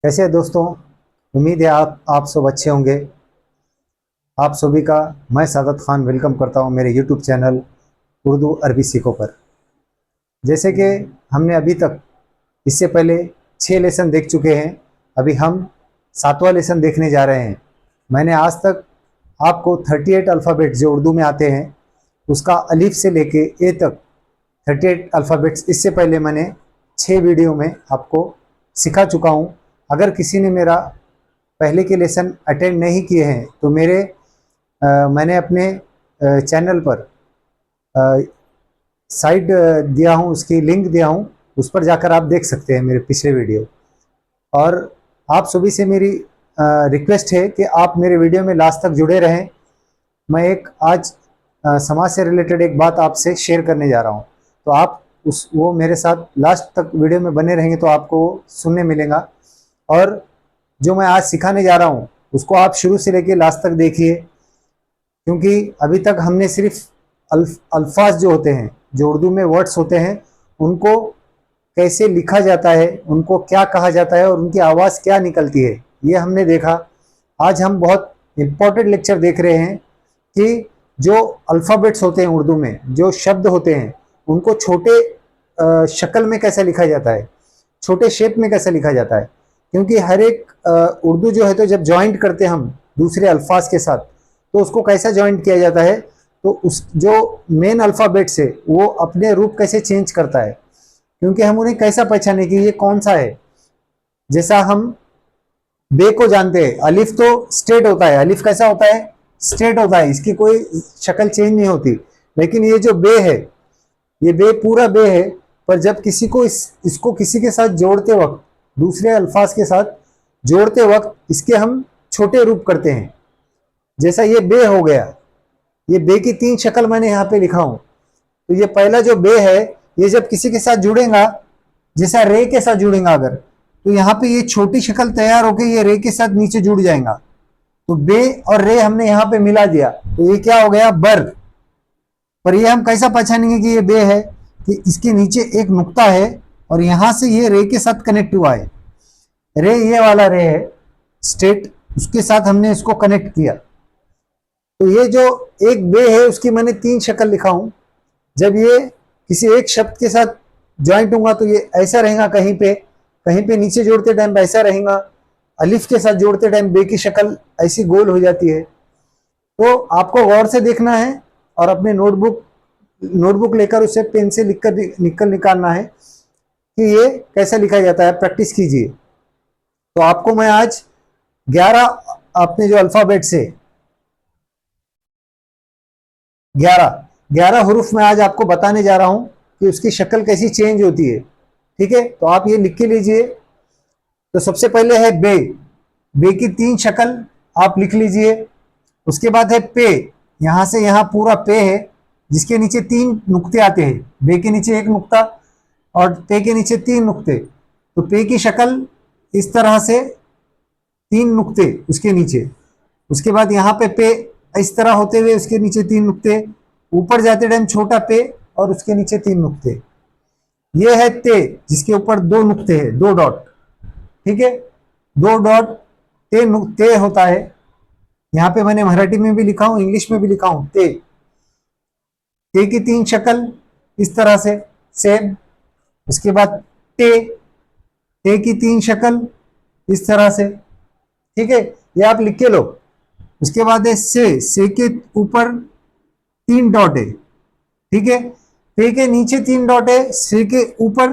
कैसे हैं दोस्तों। उम्मीद है आप सब अच्छे होंगे। आप सभी का मैं सादत खान वेलकम करता हूं मेरे यूट्यूब चैनल उर्दू अरबी सीखो पर। जैसे कि हमने अभी तक इससे पहले 6 लेसन देख चुके हैं। अभी हम 7वां लेसन देखने जा रहे हैं। मैंने आज तक आपको 38 अल्फ़ाबेट जो उर्दू में आते हैं उसका अलिफ से लेके ए तक 38 अल्फ़ाबेट्स इससे पहले मैंने 6 वीडियो में आपको सिखा चुका हूं। अगर किसी ने मेरा पहले के लेसन अटेंड नहीं किए हैं तो मैंने अपने चैनल पर साइट दिया हूँ, उसकी लिंक दिया हूँ, उस पर जाकर आप देख सकते हैं मेरे पिछले वीडियो। और आप सभी से मेरी रिक्वेस्ट है कि आप मेरे वीडियो में लास्ट तक जुड़े रहें। मैं एक आज समाज से रिलेटेड एक बात आपसे शेयर करने जा रहा हूँ, तो आप वो मेरे साथ लास्ट तक वीडियो में बने रहेंगे तो आपको सुनने मिलेगा। और जो मैं आज सिखाने जा रहा हूँ उसको आप शुरू से लेकर लास्ट तक देखिए, क्योंकि अभी तक हमने सिर्फ अल्फाज जो होते हैं, जो उर्दू में वर्ड्स होते हैं, उनको कैसे लिखा जाता है, उनको क्या कहा जाता है और उनकी आवाज़ क्या निकलती है, ये हमने देखा। आज हम बहुत इम्पोर्टेंट लेक्चर देख रहे हैं कि जो अल्फ़ाबेट्स होते हैं उर्दू में, जो शब्द होते हैं, उनको छोटे शक्ल में कैसे लिखा जाता है, छोटे शेप में कैसे लिखा जाता है। क्योंकि हर एक उर्दू जो है तो जब जॉइंट करते हैं हम दूसरे अल्फाज के साथ, तो उसको कैसा जॉइंट किया जाता है, तो उस जो मेन अल्फ़ाबेट्स है वो अपने रूप कैसे चेंज करता है, क्योंकि हम उन्हें कैसा पहचाने कि ये कौन सा है। जैसा हम बे को जानते हैं, अलिफ तो स्ट्रेट होता है, अलिफ कैसा होता है, स्ट्रेट होता है, इसकी कोई शक्ल चेंज नहीं होती। लेकिन ये जो बे है, ये बे पूरा बे है, पर जब किसी को इसको किसी के साथ जोड़ते वक्त, दूसरे अल्फाज के साथ जोड़ते वक्त इसके हम छोटे रूप करते हैं। जैसा ये बे हो गया, ये बे की 3 शक्ल मैंने यहाँ पे लिखा हूं। तो ये पहला जो बे है, ये जब किसी के साथ जुड़ेगा, जैसा रे के साथ जुड़ेगा अगर, तो यहाँ पे ये छोटी शक्ल तैयार होकर ये रे के साथ नीचे जुड़ जाएगा। तो बे और रे हमने यहाँ पे मिला दिया, तो ये क्या हो गया, बर। पर ये हम कैसा पहचानेंगे कि ये बे है, कि इसके नीचे एक नुक्ता है और यहां से ये रे के साथ कनेक्ट हुआ है। रे ये वाला रे है स्ट्रेट, उसके साथ हमने इसको कनेक्ट किया। तो ये जो एक बे है उसकी मैंने 3 शक्ल लिखा हूं। जब ये किसी एक शब्द के साथ ज्वाइंट होगा तो ये ऐसा रहेगा, कहीं पे नीचे जोड़ते टाइम ऐसा रहेगा, अलिफ के साथ जोड़ते टाइम बे की शक्ल ऐसी गोल हो जाती है। तो आपको गौर से देखना है और अपने नोटबुक लेकर उसे पेन से लिखकर निकालना है कि ये कैसा लिखा जाता है, प्रैक्टिस कीजिए। तो आपको मैं आज 11 अपने जो अल्फाबेट्स है, 11 हरूफ में आज आपको बताने जा रहा हूं कि उसकी शक्ल कैसी चेंज होती है। ठीक है, तो आप ये लिख के लीजिए। तो सबसे पहले है बे, बे की 3 शक्ल आप लिख लीजिए। उसके बाद है पे, यहां से यहां पूरा पे है, जिसके नीचे 3 नुक्ते आते हैं। बे के नीचे एक नुक्ता और पे के नीचे 3 नुक्ते। तो पे की शक्ल इस तरह से, 3 नुक्ते उसके नीचे। उसके बाद यहाँ पे इस तरह होते हुए उसके नीचे 3 नुक्ते, ऊपर जाते टाइम छोटा पे और उसके नीचे 3 नुक्ते। ये है ते, जिसके ऊपर 2 नुक्ते हैं, 2 डॉट। ठीक है, 2 डॉट ते होता है। यहाँ पे मैंने मराठी में भी लिखा हूं, इंग्लिश में भी लिखा हूं, ते की 3 शक्ल इस तरह से सेम। उसके बाद ते की 3 शक्ल इस तरह से। ठीक है, ये आप लिख के लो। उसके बाद है से के ऊपर 3 डॉट है। ठीक है, पे के नीचे 3 डॉट है, से के ऊपर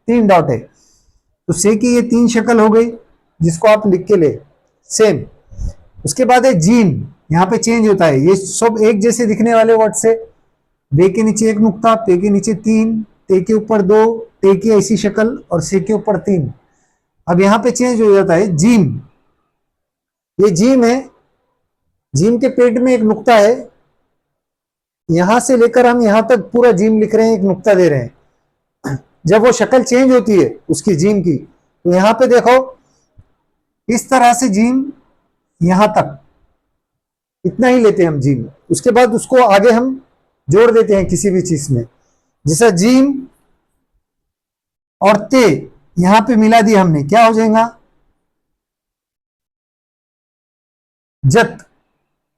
3 डॉट है। तो से की ये 3 शक्ल हो गई, जिसको आप लिख के ले सेम। उसके बाद है जीम, यहाँ पे चेंज होता है, ये सब एक जैसे दिखने वाले वर्ड से। बे के नीचे एक नुक्ता, पे के नीचे 3, ते के ऊपर 2, ते की ऐसी शक्ल और से के ऊपर 3। अब यहाँ पे चेंज हो जाता है जीम। ये जीम है, जीम के पेट में एक नुक्ता है, यहां से लेकर हम यहां तक पूरा जीम लिख रहे हैं, एक नुक्ता दे रहे हैं। जब वो शक्ल चेंज होती है उसकी जीम की, तो यहां पे देखो इस तरह से जीम, यहां तक इतना ही लेते हैं हम जीम। उसके बाद उसको आगे हम जोड़ देते हैं किसी भी चीज में, जैसा जीम और ते यहां पे मिला दिया हमने, क्या हो जाएगा, जत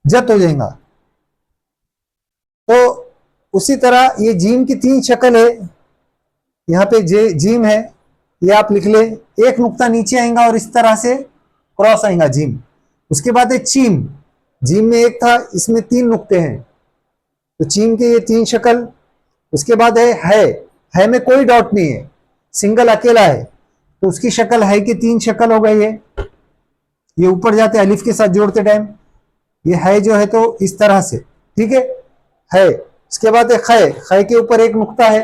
जत हो जाएगा। तो उसी तरह ये जीम की 3 शक्ल है। यहाँ पे जीम है, ये आप लिख ले, एक नुक्ता नीचे आएगा और इस तरह से क्रॉस आएगा जीम। उसके बाद है चीम, जीम में एक था, इसमें 3 नुक्ते हैं, तो चीम के ये 3 शक्ल। उसके बाद है में कोई डॉट नहीं है, सिंगल अकेला है, तो उसकी शक्ल है कि 3 शक्ल हो गई है। ये ऊपर जाते अलिफ के साथ जोड़ते टाइम ये है जो है तो इस तरह से, ठीक है। उसके बाद है खे के ऊपर एक नुक्ता है,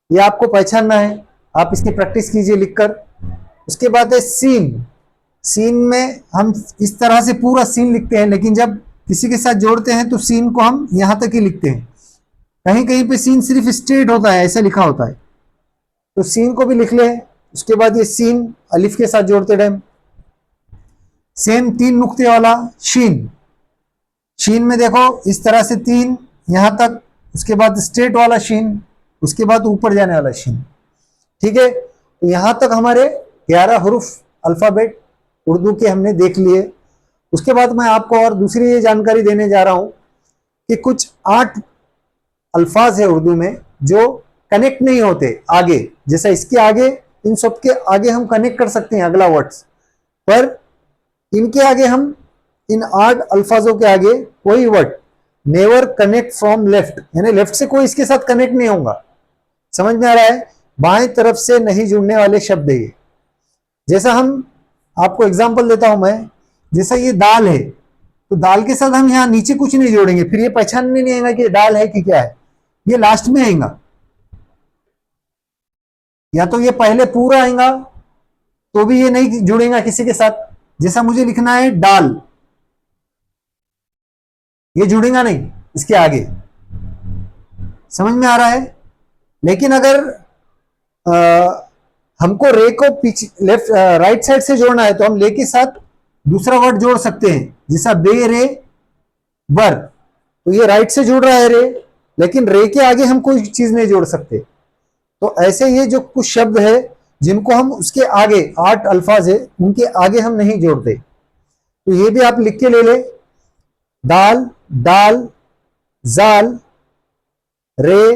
ये आपको पहचानना है, आप इसकी प्रैक्टिस कीजिए लिखकर। उसके बाद है सीन, सीन में हम इस तरह से पूरा सीन लिखते हैं, लेकिन जब किसी के साथ जोड़ते हैं तो सीन को हम यहां तक ही लिखते हैं। कहीं कहीं पे सीन सिर्फ स्ट्रेट होता है, ऐसा लिखा होता है, तो सीन को भी लिख ले। उसके बाद ये सीन अलिफ के साथ जोड़ते टाइम सेम 3 नुक्ते वाला शीन, शीन में देखो इस तरह से 3 यहां तक, उसके बाद स्ट्रेट वाला शीन, उसके बाद ऊपर जाने वाला शीन, ठीक है। तो यहां तक हमारे 11 हरूफ अल्फाबेट उर्दू के हमने देख लिए। उसके बाद मैं आपको और दूसरी ये जानकारी देने जा रहा हूं कि कुछ 8 अल्फाज है उर्दू में जो कनेक्ट नहीं होते आगे, जैसा इसके आगे, इन सब के आगे हम कनेक्ट कर सकते हैं अगला वर्ड्स, पर इनके आगे हम, इन 8 अल्फाजों के आगे कोई word never connect from left, यानी लेफ्ट से कोई इसके साथ कनेक्ट नहीं होगा। समझ में आ रहा है? बाएं तरफ से नहीं जुड़ने वाले शब्द है ये। जैसा हम आपको एग्जांपल देता हूं मैं, जैसा ये दाल है, तो दाल के साथ हम यहां नीचे कुछ नहीं जोड़ेंगे, फिर ये पहचानने नहीं आएगा कि दाल है कि क्या है, ये लास्ट में आएगा, या तो ये पहले पूरा आएगा तो भी ये नहीं जुड़ेगा किसी के साथ। जैसा मुझे लिखना है डाल, ये जुड़ेगा नहीं इसके आगे, समझ में आ रहा है? लेकिन अगर हमको रे को पीछे लेफ्ट राइट साइड से जोड़ना है तो हम ले के साथ दूसरा वर्ड जोड़ सकते हैं, जैसा बे रे बर, तो ये राइट से जुड़ रहा है रे, लेकिन रे के आगे हम कोई चीज नहीं जोड़ सकते। तो ऐसे ये जो कुछ शब्द है जिनको हम उसके आगे 8 अल्फाज है उनके आगे हम नहीं जोड़ते, तो ये भी आप लिख के ले ले, दाल, दाल, जाल, रे,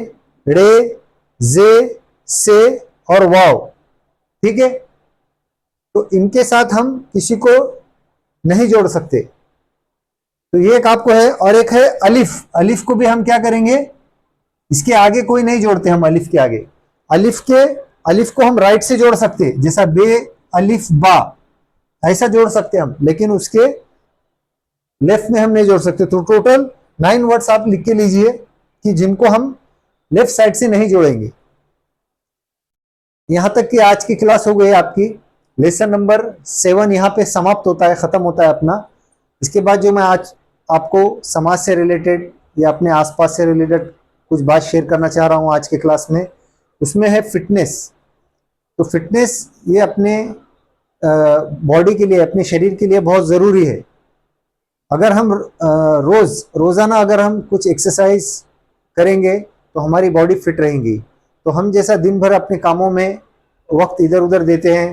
रे, जे, से और वाव, ठीक है। तो इनके साथ हम किसी को नहीं जोड़ सकते, तो ये एक आपको है। और एक है अलिफ, अलिफ को भी हम क्या करेंगे, इसके आगे कोई नहीं जोड़ते हम, अलिफ के आगे, अलिफ को हम राइट से जोड़ सकते हैं, जैसा बे अलिफ बा, ऐसा जोड़ सकते हैं हम, लेकिन उसके लेफ्ट में हम नहीं जोड़ सकते। तो टोटल 9 वर्ड्स आप लिख के लीजिए कि जिनको हम लेफ्ट साइड से नहीं जोड़ेंगे। यहां तक कि आज की क्लास हो गई आपकी, लेसन नंबर 7 यहाँ पे समाप्त होता है, खत्म होता है अपना। इसके बाद जो मैं आज आपको समाज से रिलेटेड या अपने आसपास से रिलेटेड कुछ बात शेयर करना चाह रहा हूँ आज के क्लास में, उसमें है फिटनेस। तो फिटनेस ये अपने बॉडी के लिए, अपने शरीर के लिए बहुत ज़रूरी है। अगर हम रोज़ाना अगर हम कुछ एक्सरसाइज करेंगे तो हमारी बॉडी फिट रहेगी। तो हम जैसा दिन भर अपने कामों में वक्त इधर उधर देते हैं,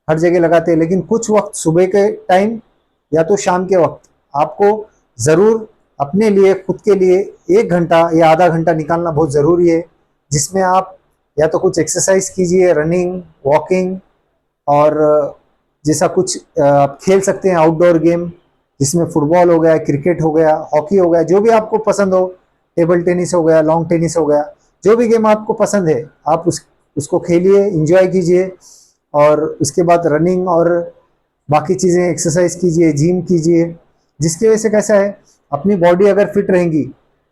हर जगह लगाते हैं, लेकिन कुछ वक्त सुबह के टाइम या तो शाम के वक्त आपको ज़रूर अपने लिए, खुद के लिए 1 घंटा या आधा घंटा निकालना बहुत ज़रूरी है, जिसमें आप या तो कुछ एक्सरसाइज कीजिए, रनिंग, वॉकिंग, और जैसा कुछ आप खेल सकते हैं आउटडोर गेम, जिसमें फुटबॉल हो गया, क्रिकेट हो गया, हॉकी हो गया, जो भी आपको पसंद हो, टेबल टेनिस हो गया, लॉन्ग टेनिस हो गया, जो भी गेम आपको पसंद है आप उसको खेलिए, इंजॉय कीजिए। और उसके बाद रनिंग और बाकी चीज़ें एक्सरसाइज कीजिए, जिम कीजिए, जिसकी वजह से कैसा है, अपनी बॉडी अगर फिट रहेंगी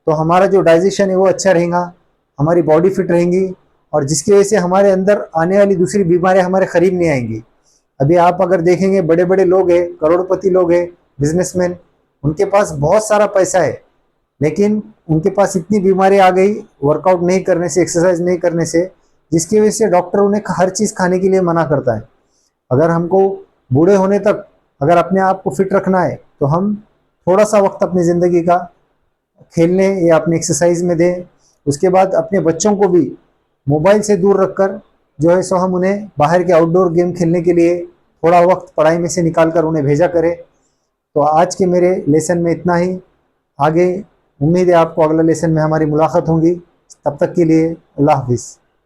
तो हमारा जो डाइजेशन है वो अच्छा रहेगा, हमारी बॉडी फिट रहेंगी, और जिसकी वजह से हमारे अंदर आने वाली दूसरी बीमारियां हमारे करीब नहीं आएंगी। अभी आप अगर देखेंगे बड़े बड़े लोग हैं, करोड़पति लोग हैं, बिजनेसमैन, उनके पास बहुत सारा पैसा है, लेकिन उनके पास इतनी बीमारी आ गई वर्कआउट नहीं करने से, एक्सरसाइज नहीं करने से, जिसकी वजह से डॉक्टर उन्हें हर चीज़ खाने के लिए मना करता है। अगर हमको बूढ़े होने तक अगर अपने आप को फिट रखना है तो हम थोड़ा सा वक्त अपनी ज़िंदगी का खेलने या अपनी एक्सरसाइज में दें। उसके बाद अपने बच्चों को भी मोबाइल से दूर रखकर जो है सो हम उन्हें बाहर के आउटडोर गेम खेलने के लिए थोड़ा वक्त पढ़ाई में से निकाल कर उन्हें भेजा करें। तो आज के मेरे लेसन में इतना ही। आगे उम्मीद है आपको अगला लेसन में हमारी मुलाकात होगी। तब तक के लिए अल्लाह हाफिज़।